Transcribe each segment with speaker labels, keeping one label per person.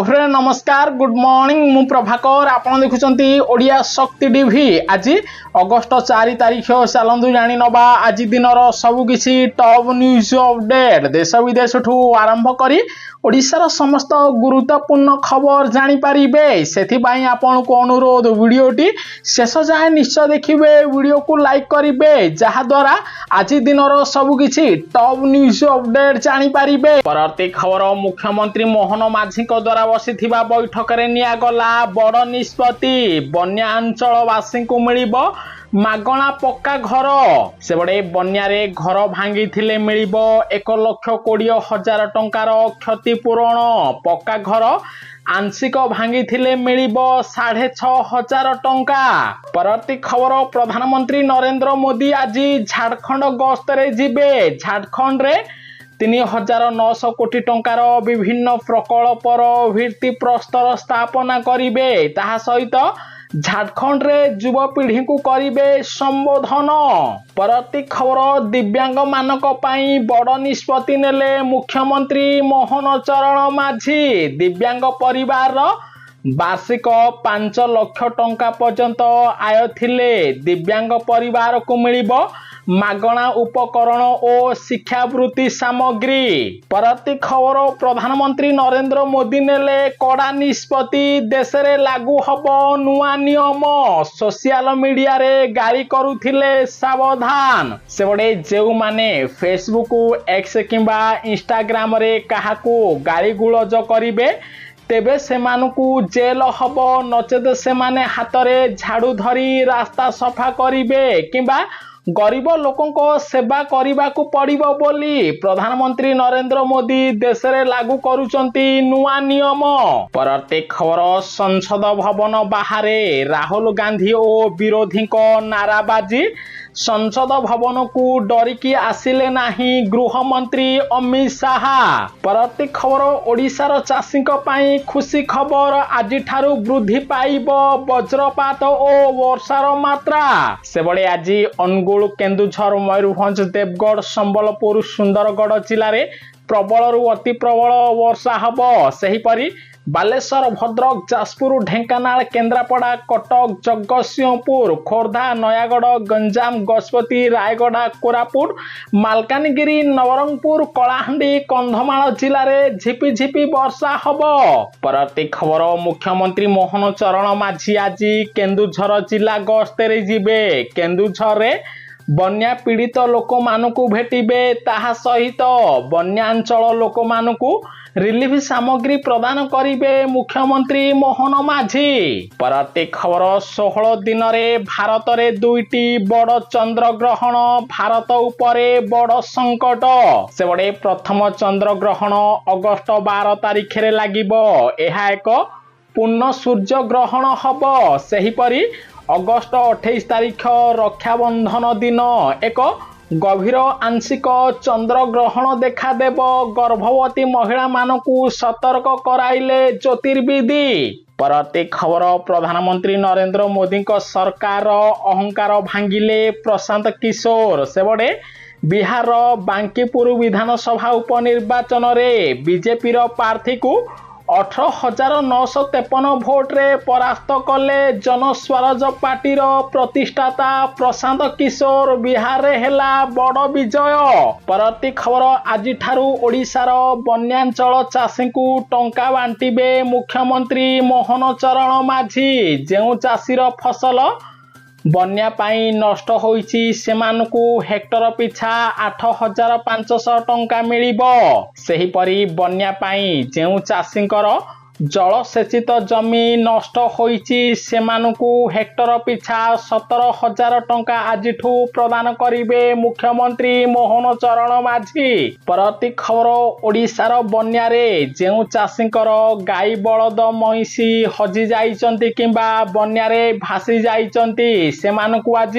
Speaker 1: Friend नमस्कार good morning मु प्रभाकर आपण देखुचंती ओडिया शक्ति टीवी। आज अगस्त 4 तारिख चलतु जानी नवा आज दिनर सबुकिछि टॉप न्यूज अपडेट देश विदेश ठू आरंभ करी ओडिशार समस्त गुरुत्वपूर्ण खबर जानी पारिबे। सेथिबाई आपनको अनुरोध वीडियोटी शेष जाए निश्चय देखिबे, वीडियो को लाइक करिबे जहा द्वारा आज दिनर सबुकिछि टॉप न्यूज अपडेट जानी पारिबे। परवर्ती खबर मुख्यमंत्री मोहन माझी द्वारा बसिथिबा बैठक रे नियागला बड़ निष्पत्ति। बन्या अंचलवासी को मिलिबो मागणा पक्का घर। से बड़े बन्यारे घर भांगी थिले मिलिबो 1,20,000 टंकार क्षतिपूरण। पक्का घर आंशिक भांगी थिले मिलिबो 6,500 टंका। परवर्ती खबर प्रधानमंत्री नरेंद्र मोदी आज झारखंड गस्त रे जिबे। झारखंड रे 3,900 कोटी टंकार विभिन्न प्रकल्पर भित्ति प्रस्तर स्थापना करिबे। ताहा सहित झारखंड रे युवपीढ़ी को करिबे संबोधन। परवर्ती खबर दिव्यांग मानक पाई बड़ निष्पत्ति नेले मुख्यमंत्री मोहन चरण माझी। दिव्यांग परिवार वार्षिक 5 लाख टंका पर्यंत आय थिले दिव्यांग परिवार को मिलिबो मागणा उपकरण और शिक्षावृत्ति सामग्री। परवर्ती खबर प्रधानमंत्री नरेंद्र मोदी नेले कड़ा निष्पत्ति। देश रे लागू हबो नुआ नियम। सोशल मीडिया रे गाड़ी करुथिले सावधान। से बड़े जेउ माने फेसबुक एक्स किंबा इंस्टाग्राम रे काहाकू गाड़ी गुलज करिबे तेबे सेमानकू जेल हबो, नचेत सेमाने हातरे झाड़ू धरी रास्ता सफा करिबे किंबा गरीब लोकों को सेवा करने को पड़िबो बोली प्रधानमंत्री नरेंद्र मोदी देश रे लागू करुचंती नुआ नियम। परवर्ती खबर संसद भवन बाहरे राहुल गांधी और विरोधी को नाराबाजी। संसद भवन को डरिकी आसिले नाही गृहमंत्री अमित शाह। परवर्ती खबर ओडिशार चाषी पाई खुशी खबर। आज ठारू वृद्धि पाइबो वज्रपात और वर्षार मात्रा। से बड़े आज अनुगुल केन्दुझर मयूरभंज देवगढ़ संबलपुर सुंदरगढ़ जिले में प्रबल अति प्रबल वर्षा हबो। सेहीपरि बालेश्वर भद्रक जाजपुर ढेंकानाल केन्द्रापड़ा कटक जगतसिंहपुर खोर्धा नयागढ़ गंजाम गजपति रायगढ़ कोरापुट मालकानगिरी नवरंगपुर कलाहांडी कंधमाल जिले में झिपिझिपि वर्षा हबो। परवर्ती खबर मुख्यमंत्री मोहन चरण माझी आज केन्दुझर जिला गस्ते जिबे। केन्दुझर रे बन्या पीड़ित लोक मानकू भेटिबे। ताहा सहित बन्यांचल लोक मानकू रिलीफ सामग्री प्रदान करिबे मुख्यमंत्री मोहन माझी। परवर्ती खबर 16 दिन रे भारत रे 2टी बड़ चंद्र ग्रहण। भारत उपरे बड़ संकट। से बड़े प्रथम चंद्र ग्रहण अगस्त 12 तारिख रे लागिबो। एहा एक पूर्ण सूर्य ग्रहण हबो। सेहीपरि अगस्त 28 तारिख रक्षाबंधन दिन एक गभीर आंशिक चंद्र ग्रहण देखा देव। गर्भवती महिला मानकू सतर्क कराइले ज्योतिर्विदी। परवर्ती खबर प्रधानमंत्री नरेंद्र मोदी को सरकार अहंकार भांगिले प्रशांत किशोर। से बड़े बिहार बांकीपुर विधानसभा उपनिर्वाचन रे बीजेपी प्रार्थी को 18,953 भोट रे परास्त कले जनस्वराज पार्टी प्रतिष्ठाता प्रशांत किशोर। बिहार रे हेला बड़ विजय। परवर्ती खबर आज ठारू ओडिशार बन्यांचल चाषी को टंका बांटिबे मुख्यमंत्री मोहन चरण माझी। जेउ चाषीर फसल बन्या पाई नष्ट होईची सेमानकू हेक्टर पिछा 8,500 टंका मिलिबो। सेहीपरि बन्या पाई जेउ चाषींकर जलसेचित जमी नष्ट होईची सेमानकू हेक्टर पिछा 17,000 टंका आजिठू प्रदान करिबे मुख्यमंत्री मोहन चरण माझी। परवर्ती खबर ओडिशार बन्यारे जेउ चाषींकर गाई बलद महिषी हजि जाइचंती किंबा बन्यारे भासी जाइचंती सेमानकू आज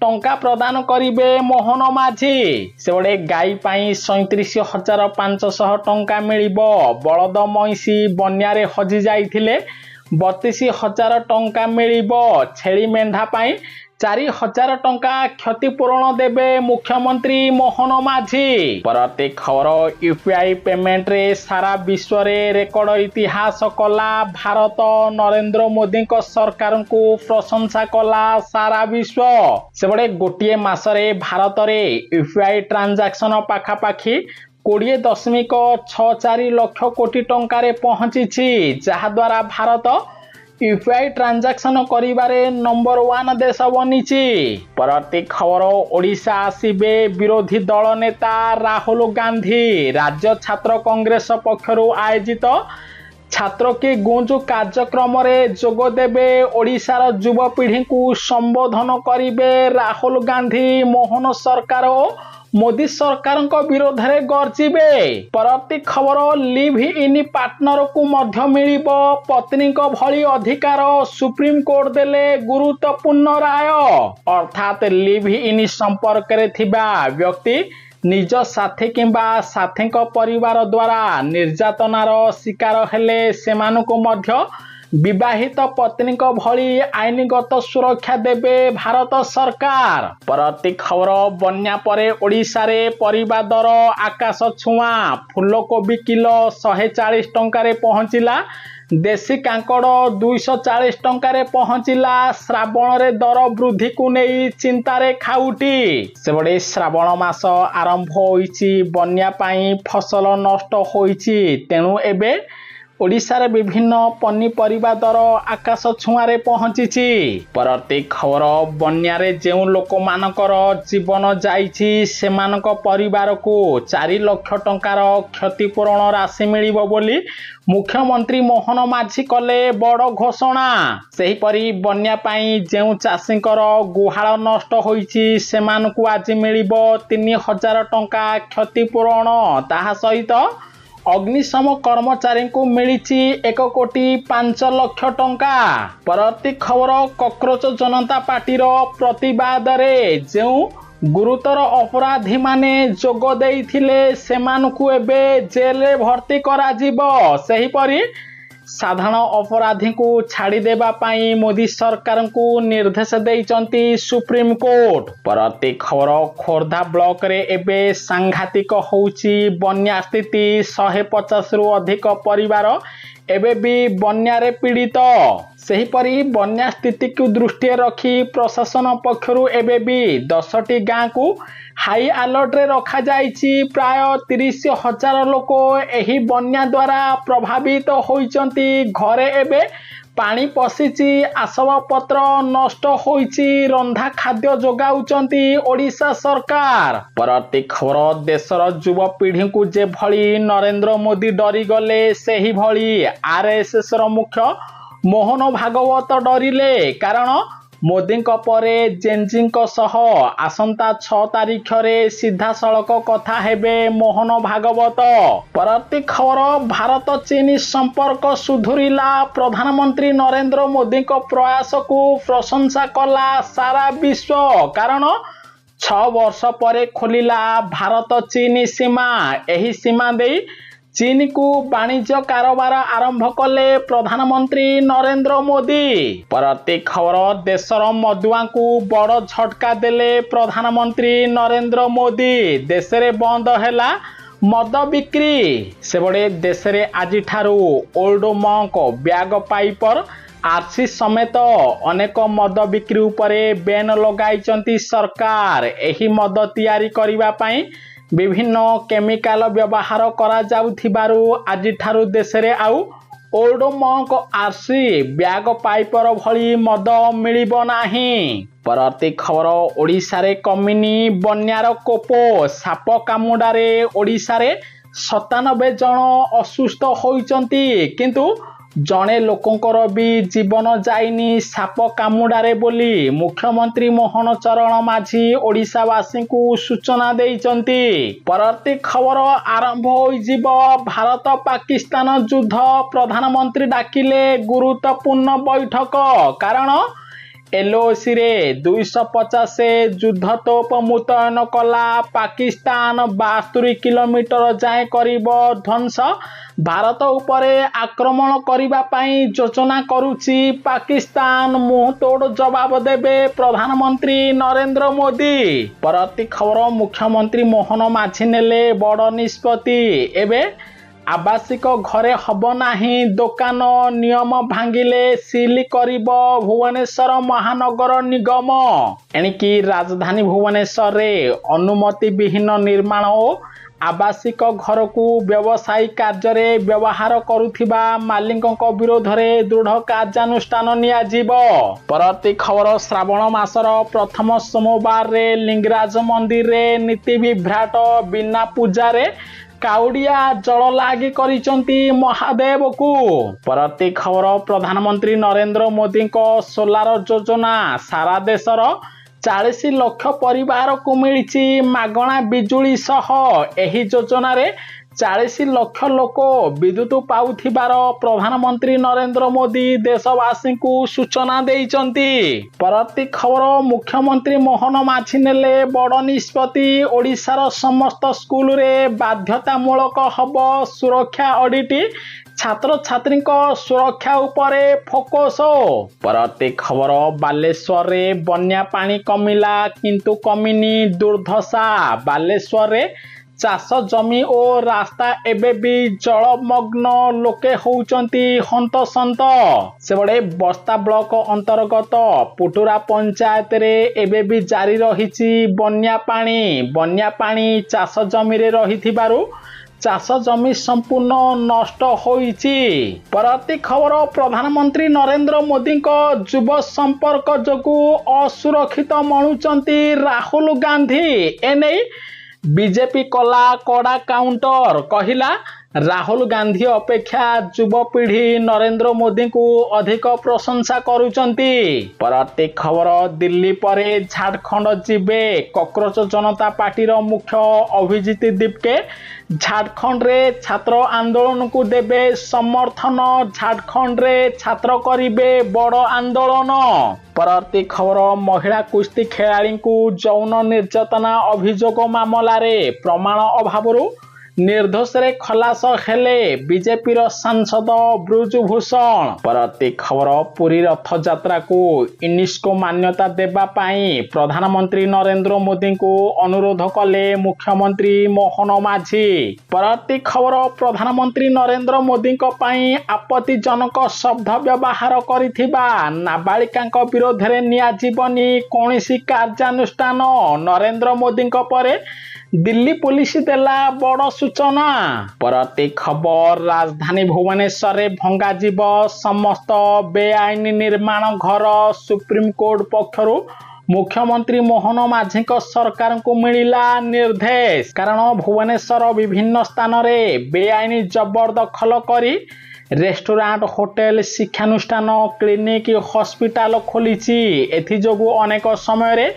Speaker 1: टंका प्रदान करिबे मोहन माझी। से बड़े गाई पाई 37,500 टंका मिलिबो। बलद महिषी बन्यारे हजि जाइथिले 32,000 टंका मिलिबो। छेली मेंढा पाई 4000 टंका क्षतिपूरण देबे मुख्यमंत्री मोहन माझी। परवर्ती खबर यूपीआई पेमेंट रे सारा विश्व रे रेकर्ड इतिहास कला भारत। नरेंद्र मोदी को सरकार को प्रशंसा कला सारा विश्व। सेबडे गोटिए मासरे भारत रे यूपीआई ट्रांजैक्शन पाखापाखी 20.64 लाख कोटी टंकारे पहुंची, जहा द्वारा भारत यूपीआई ट्रांजैक्शन करिबारे नंबर 1 देश बनीची। परवर्ती खबर ओडिशा आसीबे विरोधी दल नेता राहुल गांधी। राज्य छात्र कांग्रेस पक्षरु आयोजित छात्र की गुंज कार्यक्रम रे जोग देबे ओडिशार युवपीढ़ी को संबोधन करिबे राहुल गांधी। मोहन सरकार मोदी सरकार विरोध में गर्जिबे। परवर्ती खबर लिव इन पार्टनर को मध्य मिलिबो पत्नी भली अधिकार। सुप्रीम कोर्ट देले गुरुत्वपूर्ण राय। अर्थात लिव इन संपर्क रे थिबा व्यक्ति निज साथी किंबा साथी परिवार द्वारा निर्यातनार शिकार हेले सेमानकु मध्य विवाहित पत्नी भली आईनगत सुरक्षा देबे भारत सरकार। परवर्ती खबर बन्या परे ओडिशा रे परिबा दर आकाश छुआ। फूलकोबी किलो 140 टंकारे पहुंचिला। देशी कांकड़ 240 टंकारे पहुंचिला। श्रावण रे दर वृद्धि को नहीं चिंतारे खाउटी। सेबडे श्रावण मास आरंभ होईची। बन्या पाई फसल नष्ट होईची, तेणु एबे ओडिशा रे विभिन्न पनीपरिबा दर आकाश छुआरे पहुंची। परवर्ती खबर बन्या रे जेउ लोक मानकर जीवन जाईची सेमानक परिवार को 4 लाख टंकार क्षतिपूरण राशि मिलिबो बोली मुख्यमंत्री मोहन माझी कले बड़ घोषणा। सेही परी बन्या पाई जेउ चाषींकर गुहाल नष्ट होईची सेमानकु आज मिलिबो 3000 टंका क्षतिपूरण। ताहा सहित अग्निशम कर्मचारी को मिली 1,05,00,000 टंका। परवर्ती खबर कॉकरोच जनता पार्टीर प्रतिवाद रे जो गुरुतर अपराधी माने जोग देइथिले सेमानकु एबे जेल रे भर्ती करा जिवो। सेही परी साधारण अपराधी को छाड़ी देबा पाई मोदी सरकार को निर्देश देइचंती सुप्रीम कोर्ट। परवर्ती खबर खोर्धा ब्लॉक रे एबे सांघातिक होउची बन्या स्थिति। 150 रु अधिक परिवार एबे भी बन्या रे पीड़ित। सेही परी बन्या स्थिति को दृष्टि रखी प्रशासन पक्षरु एबे भी 10टी गाँ को हाई अलर्ट रे रखा जाइछि। प्राय 30,000 लोक एही बन्या द्वारा प्रभावित होइचंती। घरे एबे पानी पशिची, आसबाब पत्र नष्ट होइछि, रंधा खाद्य जोगाउचंती ओडिशा सरकार। परवर्ती खबर देशर युवपीढ़ी को जे भली नरेंद्र मोदी डरी गले सेही भली आरएसएस र मुख्य मोहन भागवत डरिले। कारण मोदी परे जेनजी सह आसंता 6 तारिख रे सीधा सड़क कथा हेबे मोहन भागवत। परवर्ती खबर भारत चीन संपर्क सुधुरिला। प्रधानमंत्री नरेंद्र मोदी को प्रयास को प्रशंसा कला सारा विश्व। कारण 6 वर्ष परे खोलिला भारत चीन सीमा। एही सीमा दे चीन को वाणिज्य कारोबार आरंभ कले प्रधानमंत्री नरेंद्र मोदी। परवर्ती खबर देशर मदुआ को बड़ झटका देले प्रधानमंत्री नरेंद्र मोदी। देश रे बंद हैला मद बिक्री। सेबडे देश रे आज ठारू old monk bag Piper RC समेत अनेक मद बिक्री उपरे बैन लगाइचंती सरकार। एही मद तैयारी करिबा पाई विभिन्न केमिकाल व्यवहार करा जाउथिबारु आज ठारू देश रे आउ old monk RC bag Piper भली मद मिलिबो नाही। परवर्ती खबर ओडिशा रे कमिनी बन्यार कोपो। साप कामुडारे ओडिशा रे 97 जन असुस्थ होइचंती, किंतु जणे लोकंकर भी जीवन जाइनी साप कामुडारे बोली मुख्यमंत्री मोहन चरण माझी ओडिशावासी को सूचना देइचंती। परवर्ती खबर आरंभ होइजिब भारत पाकिस्तान युद्ध। प्रधानमंत्री डाकिले गुरुत्वपूर्ण बैठक। कारण LOC रे 250 युद्धतोप मुतयन कला पाकिस्तान 72 किलोमीटर जाए करिबो ध्वंस भारत उपरे आक्रमण करिबा पई योजना करूची पाकिस्तान मुंहतोड़ जवाब देबे प्रधानमंत्री नरेंद्र मोदी परती खबर मुख्यमंत्री मोहन माझी नेले बड़ निष्पत्ति एबे आवासिक घरे हब नाही दुकान नियम भांगिले सील करिबो भुवनेश्वर महानगर निगम एणिकी राजधानी भुवनेश्वर रे अनुमति विहीन निर्माण और आवासिक घर को व्यवसायी कार्य व्यवहार करुथिबा मालिक विरोध में दृढ़ कार्यानुष्ठान नियाजिबो परती खबर श्रावण मासर प्रथम सोमवार रे लिंगराज मंदिर रे नीति विभ्राट बिना पूजा रे काउडिया जल लागी करिसंती महादेव को परती खबर प्रधानमंत्री नरेंद्र मोदी को सोलार योजना सारा देशर 40 लाख परिवार को मिली मागणा बिजुली सह एही योजना रे 40 लाख लोक विद्युत पाउथिबार प्रधानमंत्री नरेंद्र मोदी देशवासी को सूचना देइचंती परती खबर मुख्यमंत्री मोहन माझी नेले बड़ निष्पत्ति ओडिशार समस्त स्कूल रे बाध्यतामूलक हब सुरक्षा ऑडिट छात्र छात्री सुरक्षा उपरे फोकस परती खबर बालेश्वर रे बन्या पानी कमिला किंतु कमिनी दुर्दशा बालेश्वर रे चाष जमी और रास्ता एबे भी जलमग्न लोके होउचंती हंतसंत सेबडे बस्ता ब्लॉक अंतर्गत पुटुरा पंचायत रे एबे भी जारी रहिछि बन्या पानी चाष जमी रे रहिथिबारु चाष जमी संपूर्ण नष्ट होइछि परती खबर प्रधानमंत्री नरेंद्र मोदी को युव संपर्क जोगु असुरक्षित मणुचंती राहुल गांधी एने बीजेपी कला कड़ा काउंटर कहिला राहुल गांधी अपेक्षा युवपीढ़ी नरेंद्र मोदी को अधिक प्रशंसा करुचंती परती खबर दिल्ली परे झारखंड जीवे कॉकरोच जनता पार्टी रो मुख्य अभिजीत दीपके झारखंड रे छात्र आंदोलन को देबे समर्थन झारखंड रे छात्र करिबे बड़ आंदोलन परती खबर महिला कुश्ती खेलाड़ी को यौन निर्यातना अभियोग मामला रे प्रमाण अभावरू निर्दोष रे खलास हेले बीजेपी रो सांसद ब्रजभूषण परती खबर पुरी रथ यात्रा को यूनेस्को मान्यता देबा पाई प्रधानमंत्री नरेंद्र मोदी को अनुरोध कले मुख्यमंत्री मोहन माझी परती खबर प्रधानमंत्री नरेंद्र मोदी को पाई आपत्तिजनक शब्द व्यवहार करिथिबा नाबालिका विरोध रे नियाजीवनी कोनोसी कार्यानुष्ठान नरेंद्र मोदी को परे दिल्ली पुलिस देला बड़ सूचना परती खबर राजधानी भुवनेश्वर रे भंगा जीव समस्त बेआईन निर्माण घर सुप्रीम कोर्ट पक्षरु मुख्यमंत्री मोहन माझी सरकार को मिला निर्देश कारण भुवनेश्वर विभिन्न स्थान रे बेआईन जबरदखल करी रेस्टोरेंट होटेल शिक्षानुष्ठान क्लिनिक हॉस्पिटल खोलिछि एथि जोगु अनेक समय रे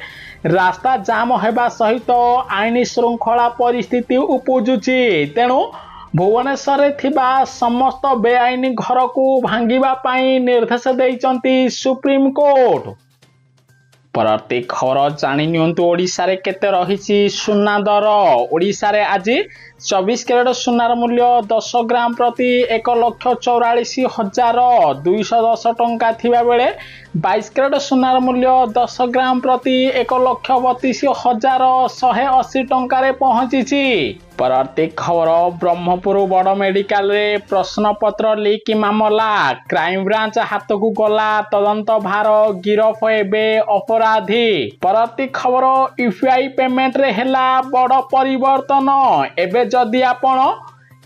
Speaker 1: रास्ता जाम होगा सहित आईन श्रृंखला परिस्थिति उपजुची तेणु भुवनेश्वर रे थिबा समस्त बेआईन घर को भांगिबा पाई निर्देश देइचंती सुप्रीम कोर्ट परती खबर जानी नियंतु ओडिशा रे केते रहिछि सुना दर ओडिशा रे आज 24 कैरेट सुनार मूल्य 10 ग्राम प्रति 1,44,210 टंका थिबा बेले 22 कैरेट सुनार मूल्य 10 ग्राम प्रति 1,32,180 टंका रे पहुंची परती खबर ब्रह्मपुर बड़ मेडिकल रे प्रश्न पत्र लीक मामला क्राइम ब्रांच हाथ को गला तदंत भार गिरफ एबे अपराधी परती खबर यूपीआई पेमेंट रे हेला बड़ परिवर्तन एबे जदि आपण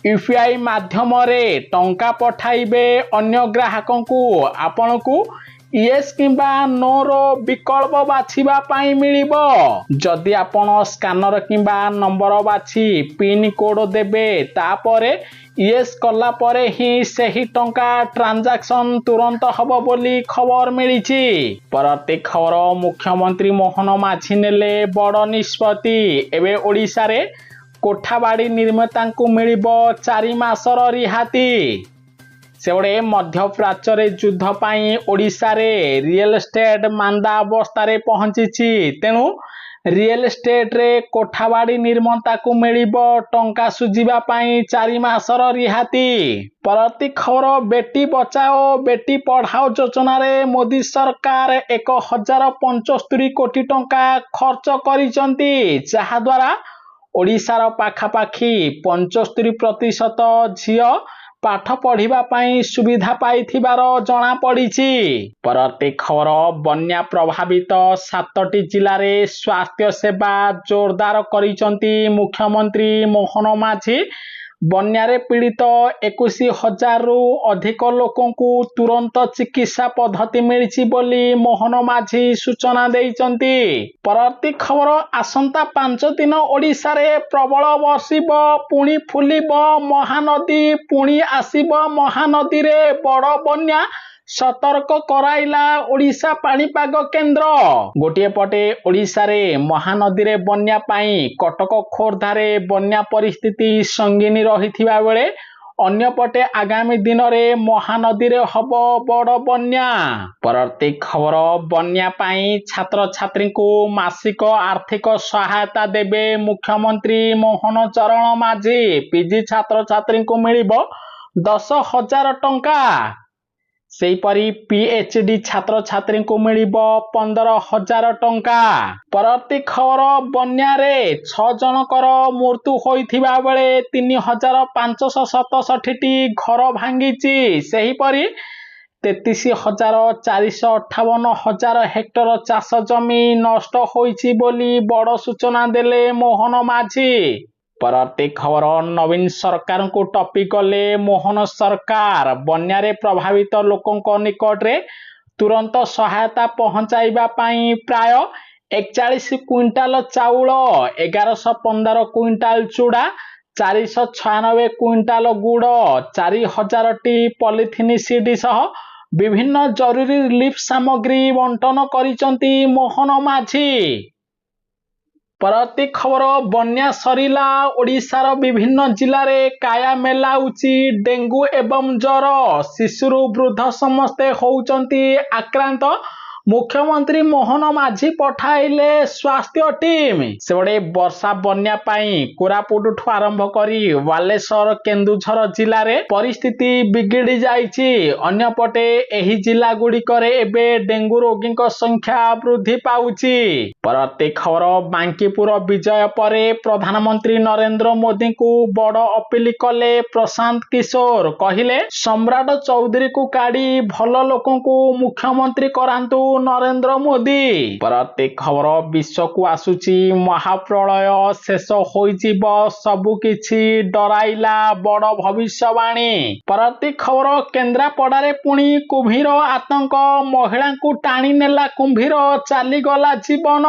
Speaker 1: यूपीआई माध्यम रे टंका पठाइबे अन्य ग्राहकों को आपण को येस किंबा नो रो विकल्प बाछिबा पाई मिलिबो जदि आपण स्कैनर किंबा नंबर बाछि पिन कोड देबे तापरे येस कला परे ही सही टंका ट्रांजैक्शन तुरंत हबो बोली खबर मिलिछि परती खबर मुख्यमंत्री मोहन माझी नेले बड़ निष्पत्ति एबे ओडिशा रे कोठाबाड़ी निर्माता को मिलिबो 4 मासर रिहाती सेबड़े मध्यप्राच्य युद्ध पाई ओडिशा रे रियल एस्टेट मांदा अवस्था पहुंची तेणु रियल एस्टेट रे कोठाबाड़ी निर्माता को मिलिबो टंका सुझिबा पाई 4 मासर रिहाती। परवर्ती खबर बेटी बचाओ बेटी पढ़ाओ योजना रे मोदी सरकार 1075 कोटी टंका खर्च करिसंती जहा द्वारा ओडिशार पाखापाखी 75% झियो पाठ पढ़िबा पाई सुविधा पाइथिबार जना पड़िछि। परवर्ती खबर बन्या प्रभावित 7टी जिल्ला रे स्वास्थ्य सेवा जोरदार करिसंती मुख्यमंत्री मोहन माझी। बन्यारे पीड़ित 21,000 रु अधिक लोकंकु तुरंत चिकित्सा पद्धति मिलिछि बोली मोहन माझी सूचना देइचंती। परवर्ती खबर आसंता 5 दिन ओडिशा रे प्रबल वर्षिब पुणी फुलिब महानदी पुणी आसिब महानदी रे बड़ बन्या सतर्क कराइला ओडिशा पाणीपाग केन्द्र। गोटे पटे ओडिशा रे महानदी रे बन्या पाई कटक खोर्धा रे बन्या परिस्थिति संगीनी रहिथिबा बेले अन्य पटे आगामी दिन रे महानदी रे हब बड़ बन्या। परवर्ती खबर बन्या पाई छात्र छात्री को मासिक आर्थिक सहायता देबे मुख्यमंत्री मोहन चरण माझी। पीजी छात्र छात्री को मिलिबो 10,000 टंका। सेहीपरि पीएचडी छात्र छात्री को मिलिबो 15,000 टंका। परवर्ती खबर बन्या रे 6 जनकर मृत्यु होइथिबा बेले 3,567 टी घर भांगिछि। सेहीपरि 33,458 हेक्टर चाष जमी नष्ट होइछि बोली बड़ सूचना देले मोहन माझी। परवर्ती खबर नवीन सरकार को टपी गले मोहन सरकार। बन्या रे प्रभावित लोकंक निकट रे तुरंत सहायता पहुंचाइबा पाई प्राय 41 क्विंटाल चाउल 1115 क्विंटाल चूड़ा 496 क्विंटाल गुड़ 4000 टी पॉलिथिन सीडी सह विभिन्न जरूरी रिलीफ सामग्री बंटन करिसंती मोहन माझी। परवर्ती खबर बन्या सरिला ओडिशार विभिन्न जिल्ला रे काया मेलाउची डेंगू एवं ज्वर शिशुरु वृद्ध समस्ते होउचंती आक्रांत। मुख्यमंत्री मोहन माझी पठाइले स्वास्थ्य टीम। सेबडे वर्षा बन्या पाई कोरापुट ठु आरंभ करी बालेश्वर केन्दुझर जिल्ला रे परिस्थिति बिगिड़ी जाइछि। अन्य पटे एही जिल्ला गुडी करे एबे डेंगू रोगी संख्या वृद्धि पाउछि। परवर्ती खबर बांकीपुर विजय परे प्रधानमंत्री नरेंद्र मोदी को बड़ अपील कले प्रशांत किशोर। कहिले सम्राट चौधरी को काढ़ी भल लोकों को मुख्यमंत्री करांतु नरेंद्र मोदी। परवर्ती खबर विश्व को आसुची महाप्रलय शेष होइजिब सबु किछि डराइला बड़ भविष्यवाणी। परवर्ती खबर केन्द्रापड़ा रे पुणी कुम्भीर आतंक महिला को टाणी नेला कुम्भीर चालीगला जीवन।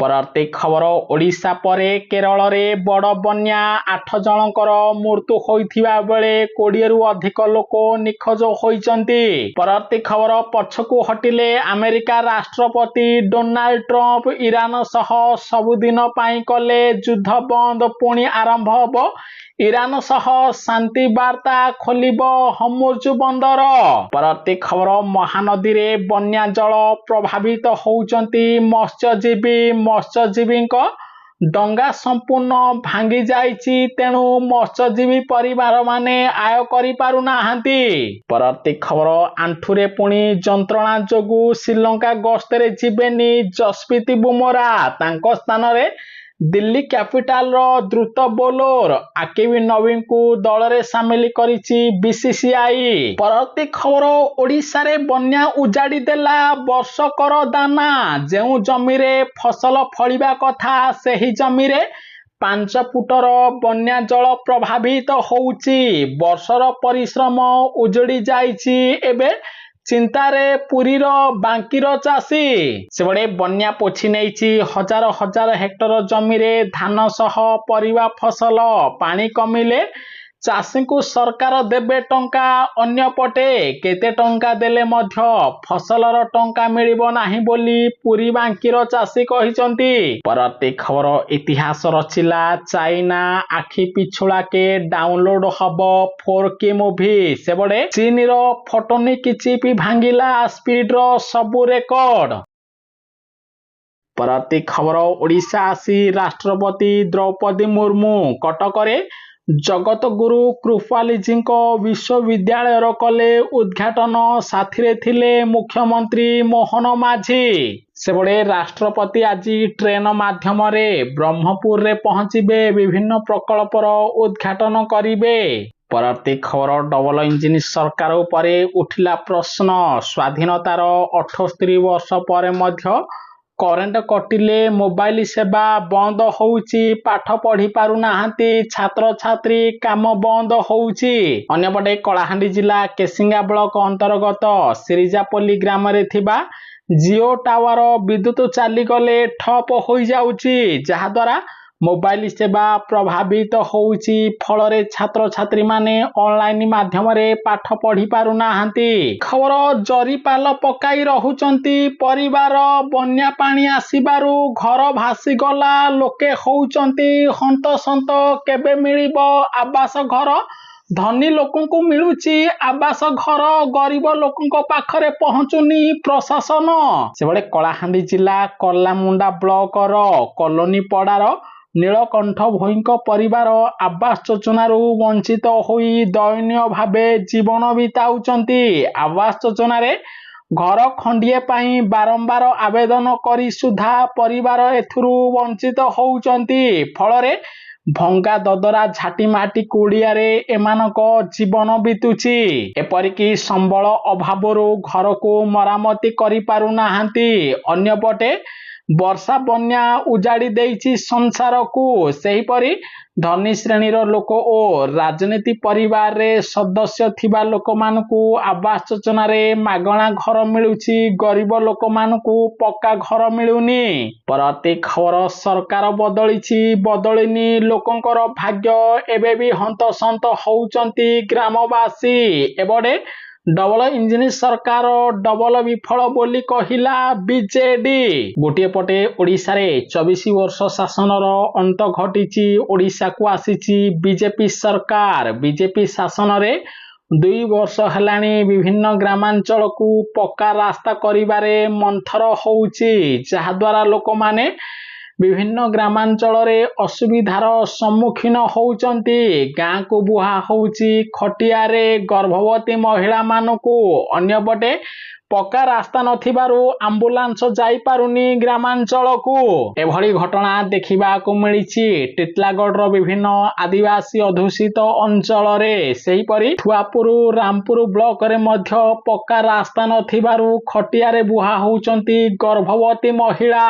Speaker 1: परवर्ती खबर ओडिशा परे केरल रे बड़ बन्या 8 जनकर मृत्यु होइथिबा बेले 20 रु अधिक लोक निखोज होइचंती। परवर्ती खबर पछकु हटिले अमेरिका राष्ट्रपति डोनाल्ड ट्रम्प ईरान सह सबुदिन पाई कले युद्ध बंद पुणी आरंभ हबो। ईरान सह शांति वार्ता खोलिबो हमुर्ज बंदर। परवर्ती खबर महानदी रे बन्या जल प्रभावित होउचंती मत्स्यजीवी डंगा संपूर्ण भांगी जाइछि तेणु मत्स्यजीवी परिवार माने आय करि पारु नाहंती। परवर्ती खबर आंठुरे पुणी जंत्रणा जोगु श्रीलंका गस्तरे जीवेनी जसप्रीत बुमरा। तांको स्थान रे दिल्ली कैपिटल रो द्रुत बोलर आकेबी नवीन को दल रे शामिल करिछि बीसीसीआई। परवर्ती खबर ओडिशा रे बन्या उजाड़ी देला वर्षकर दाना। जेउ जमी रे फसल फलिबा कथा सेही जमी रे 5 फुटर बन्या जल प्रभावित होउछि। वर्षर परिश्रम उजड़ी जाइछि। एबे चिंतारे पुरीर बांकीर चाषी। सेबड़े बन्या पोछि नेइछि हजार हजार हेक्टर जमी रे धान सह परिवा फसल। पानी कमिले ଚାଷୀଙ୍କୁ ସରକାର ଦେବେ ଟଙ୍କା, ଅନ୍ୟପଟେ କେତେ ଟଙ୍କା ଦେଲେ ମଧ୍ୟ ଫସଲର ଟଙ୍କା ମିଳିବ ନାହିଁ ବୋଲି ପୁରୀ ବାଙ୍କିର ଚାଷୀ କହିଛନ୍ତି। ପରବର୍ତ୍ତୀ ଖବର ଇତିହାସ ରଚିଲା ଚାଇନା, ଆଖି ପିଛୁଳାକେ ଡାଉନଲୋଡ ହବ 4K ମୁଭି। ସେପଟେ ଚୀନର ଫଟୋନିକ୍ ଚିପ୍ ଭାଙ୍ଗିଲା ସ୍ପିଡର ସବୁ ରେକର୍ଡ। ପରବର୍ତ୍ତୀ ଖବର ଓଡ଼ିଶା ଆସି ରାଷ୍ଟ୍ରପତି ଦ୍ରୌପଦୀ ମୁର୍ମୁ କଟକରେ ଜଗତଗୁରୁ କୃପାଲିଜୀଙ୍କ ବିଶ୍ୱବିଦ୍ୟାଳୟର କଲେ ଉଦ୍ଘାଟନ। ସାଥିରେ ଥିଲେ ମୁଖ୍ୟମନ୍ତ୍ରୀ ମୋହନ ମାଝୀ। ସେପଟେ ରାଷ୍ଟ୍ରପତି ଆଜି ଟ୍ରେନ ମାଧ୍ୟମରେ ବ୍ରହ୍ମପୁରରେ ପହଞ୍ଚିବେ, ବିଭିନ୍ନ ପ୍ରକଳ୍ପର ଉଦ୍ଘାଟନ କରିବେ। ପରବର୍ତ୍ତୀ ଖବର ଡବଲ ଇଞ୍ଜିନ ସରକାର ଉପରେ ଉଠିଲା ପ୍ରଶ୍ନ। ସ୍ୱାଧୀନତାର 78 ବର୍ଷ ପରେ ମଧ୍ୟ କରେଣ୍ଟ କଟିଲେ ମୋବାଇଲ ସେବା ବନ୍ଦ ହଉଛି, ପାଠ ପଢି ପାରୁନାହାନ୍ତି ଛାତ୍ରଛାତ୍ରୀ, କାମ ବନ୍ଦ ହଉଛି। ଅନ୍ୟପଟେ କଳାହାଣ୍ଡି ଜିଲ୍ଲା କେସିଙ୍ଗା ବ୍ଲକ ଅନ୍ତର୍ଗତ ସିରିଜାପଲ୍ଲୀ ଗ୍ରାମରେ ଥିବା ଜିଓ ଟାୱାର ବିଦ୍ୟୁତ ଚାଲିଗଲେ ଠପ ହୋଇଯାଉଛି, ଯାହାଦ୍ୱାରା ମୋବାଇଲ ସେବା ପ୍ରଭାବିତ ହେଉଛି। ଫଳରେ ଛାତ୍ରଛାତ୍ରୀମାନେ ଅନଲାଇନ ମାଧ୍ୟମରେ ପାଠ ପଢି ପାରୁନାହାନ୍ତି। ଖବର ଜରିପାଲ ପକାଇ ରହୁଛନ୍ତି ପରିବାର। ବନ୍ୟା ପାଣି ଆସିବାରୁ ଘର ଭାସିଗଲା, ଲୋକେ ହଉଛନ୍ତି ହନ୍ତସନ୍ତ। କେବେ ମିଳିବ ଆବାସ ଘର? ଧନୀ ଲୋକଙ୍କୁ ମିଳୁଛି ଆବାସ ଘର, ଗରିବ ଲୋକଙ୍କ ପାଖରେ ପହଞ୍ଚୁନି ପ୍ରଶାସନ। ସେଭଳି କଳାହାଣ୍ଡି ଜିଲ୍ଲା କର୍ଲାମୁଣ୍ଡା ବ୍ଲକର କଲୋନୀପଡ଼ାର ନୀଳକଣ୍ଠ ଭୋଇଙ୍କ ପରିବାର ଆବାସ ଯୋଜନାରୁ ବଞ୍ଚିତ ହୋଇ ଦୟନୀୟ ଭାବେ ଜୀବନ ବିତାଉଛନ୍ତି। ଆବାସ ଯୋଜନାରେ ଘର ଖଣ୍ଡିଏ ପାଇଁ ବାରମ୍ବାର ଆବେଦନ କରି ସୁଦ୍ଧା ପରିବାର ଏଥିରୁ ବଞ୍ଚିତ ହଉଛନ୍ତି। ଫଳରେ ଭଙ୍ଗା ଦଦରା ଝାଟିମାଟି କୁଡ଼ିଆରେ ଏମାନଙ୍କ ଜୀବନ ବିତୁଛି। ଏପରିକି ସମ୍ବଳ ଅଭାବରୁ ଘରକୁ ମରାମତି କରିପାରୁନାହାନ୍ତି। ଅନ୍ୟପଟେ ବର୍ଷା ବନ୍ୟା ଉଜାଡ଼ି ଦେଇଛି ସଂସାରକୁ। ସେହିପରି ଧନୀ ଶ୍ରେଣୀର ଲୋକ ଓ ରାଜନୀତି ପରିବାରରେ ସଦସ୍ୟ ଥିବା ଲୋକମାନଙ୍କୁ ଆବାସ ଯୋଜନାରେ ମାଗଣା ଘର ମିଳୁଛି, ଗରିବ ଲୋକମାନଙ୍କୁ ପକ୍କା ଘର ମିଳୁନି। ପରବର୍ତ୍ତୀ ଖବର ସରକାର ବଦଳିଛି, ବଦଳିନି ଲୋକଙ୍କର ଭାଗ୍ୟ, ଏବେ ବି ହନ୍ତସନ୍ତ ହଉଛନ୍ତି ଗ୍ରାମବାସୀ। ଏପଟେ ଡବଲ ଇଞ୍ଜିନ ସରକାର ଡବଲ ବିଫଳ ବୋଲି କହିଲା ବିଜେଡି। ଗୋଟିଏ ପଟେ ଓଡ଼ିଶାରେ 24 ବର୍ଷ ଶାସନର ଅନ୍ତ ଘଟିଛି। ଓଡ଼ିଶାକୁ ଆସିଛି ବିଜେପି ସରକାର। ବିଜେପି ଶାସନରେ 2 ବର୍ଷ ହେଲାଣି ବିଭିନ୍ନ ଗ୍ରାମାଞ୍ଚଳକୁ ପକ୍କା ରାସ୍ତା କରିବାରେ ମନ୍ଥର ହଉଛି, ଯାହାଦ୍ୱାରା ଲୋକମାନେ ବିଭିନ୍ନ ଗ୍ରାମାଞ୍ଚଳରେ ଅସୁବିଧାର ସମ୍ମୁଖୀନ ହଉଛନ୍ତି। ଗାଁକୁ ବୁହା ହଉଛି ଖଟିଆରେ ଗର୍ଭବତୀ ମହିଳାମାନଙ୍କୁ। ଅନ୍ୟପଟେ ପକ୍କା ରାସ୍ତା ନଥିବାରୁ ଆମ୍ବୁଲାନ୍ସ ଯାଇପାରୁନି ଗ୍ରାମାଞ୍ଚଳକୁ। ଏଭଳି ଘଟଣା ଦେଖିବାକୁ ମିଳିଛି ଟିଟଲାଗଡ଼ର ବିଭିନ୍ନ ଆଦିବାସୀ ଅଧ୍ୟୁଷିତ ଅଞ୍ଚଳରେ। ସେହିପରି ଥୁଆପୁର ରାମପୁର ବ୍ଲକରେ ମଧ୍ୟ ପକ୍କା ରାସ୍ତା ନଥିବାରୁ ଖଟିଆରେ ବୁହା ହଉଛନ୍ତି ଗର୍ଭବତୀ ମହିଳା।